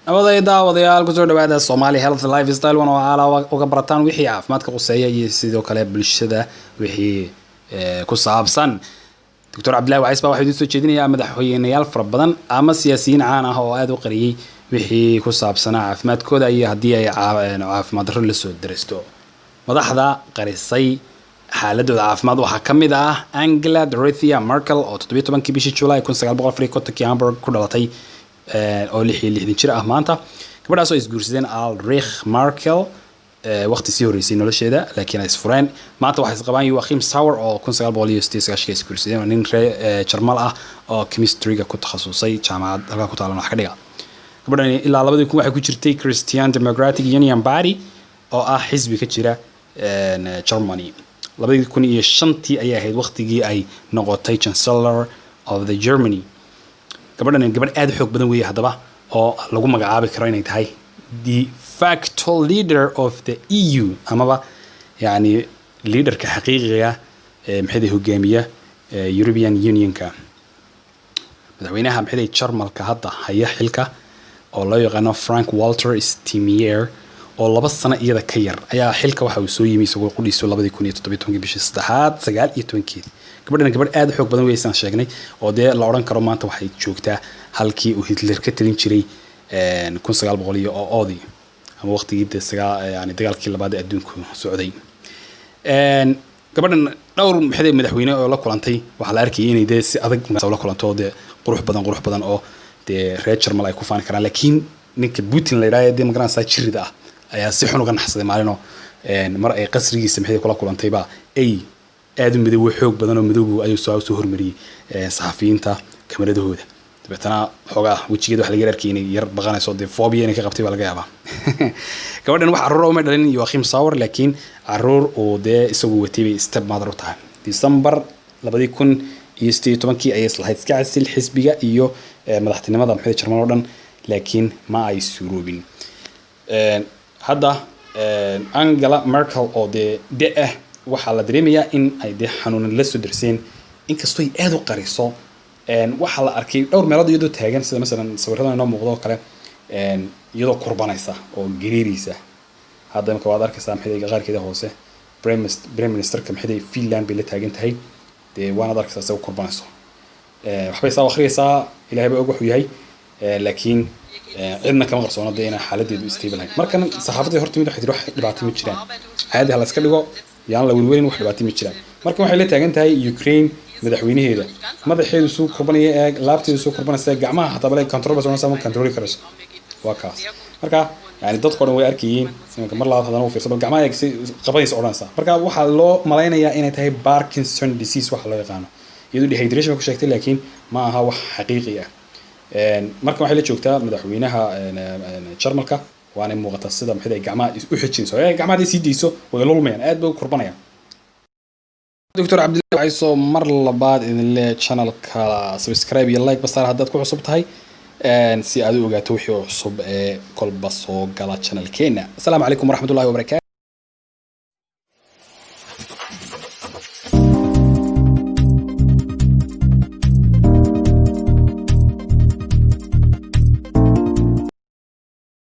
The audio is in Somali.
نبضي داوديال كسر دبعة Somali Health Lifestyle وعلى وقبرتان وحي عافمادك قصية يسيدو كله بالشدة وحي كصعبسن دكتور عبد الله وعيسى واحد يسوي كذي يا مدحوينيال فربضن أما سياسيين عانا هو هذا قريه وحي كصعبسن عافماد كذا أي هدية عافماد رول السود درستو مدحضا قريصي حالة عافماد وحكم ده أنجلا دوريثيا ماركل أو تطبيق طبعا كبيش تشولا يكون سجل بقى فريق كوتا كيامبر كلالتي oo lixdin jir ah maanta gabadhaas oo isguursadeen Ulrich Markel waqti sii horeysay nolosheeda laakiin ay isfureen maanta waxay qabaan Joachim Sauer oo 1969 isguursadeen nin Jarmal ah oo chemistry-ga ku takhasusay jaamacad halka ku taala wax ka dhiga gabadhan ilaa 2000 waxay ku jirtay Christian Democratic Union Party oo ah xisbi ka jira Germany 2005 ayay ahayd waqtigii ay noqotay Chancellor of the Germany gabadhan gabadh aad xoog badan weey hadaba oo lagu magacaabi karo inay tahay the facto leader of the EU amaba yaani leaderka xaqiiqiga maxay hogaamiya European Union-ka madaxweynaha maxay Jarmalka hadda haya xilka oo loo yaqaan Frank Walter Steinmeier oo 2 sano iyada ka yar ayaa xilka waxa uu soo yimi isagoo qudhiiso 2017 bishii 3 gabadhan gabadh aad xoog badan weeysan sheegnay oo de la oran karo maanta waxay joogtaa halkii uu Hitler ka talin jiray 1900 oo oodi ama waqtigii yaani dagaalkii labaad ee adduunku socday gabadhan dhowr maxay madaxweyne oo la kulantay waxa la arkay inay de si adag la kulanto de qurux badan oo de reer Jarmal ay ku faan karaan laakiin ninka Putin la yiraahdo de magaranaysa jirida ah ayaa si xun uga naxsaday maalino mar ay qasrigiisa maxay kula kulantay ba ay aad u midow xoog badan oo midow ayuu soo hormariyay saxafiyiinta kameradahooda dabetana xogaa wajigeeda wax laga arkay inay yar baqanayso de phobia inay ka qabtay baa laga yaabaa gabadhan wax caruur uma dhalin Joachim Sauer laakiin caruur oo de isagu watay step mother u tahay December 2018 ayay islahayd iska casil xisbiga iyo madaxtinimada maxay Jarmal oo dhan laakiin ma ay suuroobin hadda Angela Merkel oo de waxa la dareemayaa in ay de xanuun la soo dirseen inkastoo ay aad u qariso waxa la arkay dhowr meelood iyadoo taagan sida mesela sawirada inoo muuqdo kale iyadoo kurbanaysa oo gariiraysa hadda marka waad arkaysaa maxay qaarkeeda hoose Prime Minister-ka maxay Finland bay la taagan tahay de waana arkaysaa soo kurbanayso waxbay soo akhriyaysaa ilaahay baa og wuxuu yahay laakiin cidna kama qarsoona de inay xaaladeedu stable ahay markan saxaafadda horta mid wax dhibaato ma jiraan caadi hal iska dhigo yaan la welwelin wax dhibaato ma jiraan markan waxay la taagan tahay Ukraine madaxweynaheeda madaxeedu soo korbanaya laabteedu soo korbanaysa gacmaha hatta balay control sama control karayso waa kaas marka yaani dadku dhan way arkayeen in mar labaad hadana uu fiirsado gacmaha ay qabanayso oranaysa marka waxa loo malaynayaa inay tahay Parkinson disease waxa loo yaqaan iyadoo dehydration ku sheegtay laakiin ma aha wax xaqiiqi ah marka waxay la joogtaa madaxweynaha Jarmalka waana muuqata sida maxay gacmaha u xijinayso gacmaha ay sii deyso way lulmayaan aad bay u kurbanayaan دكتور عبد الله عيسو مر لبعض إن الله channel كلا subscribe يا like بس هذا تكون حسب تهاي سي أدو جاتوحي وحسب كل بصو قلا channel كينا السلام عليكم ورحمة الله وبركاته.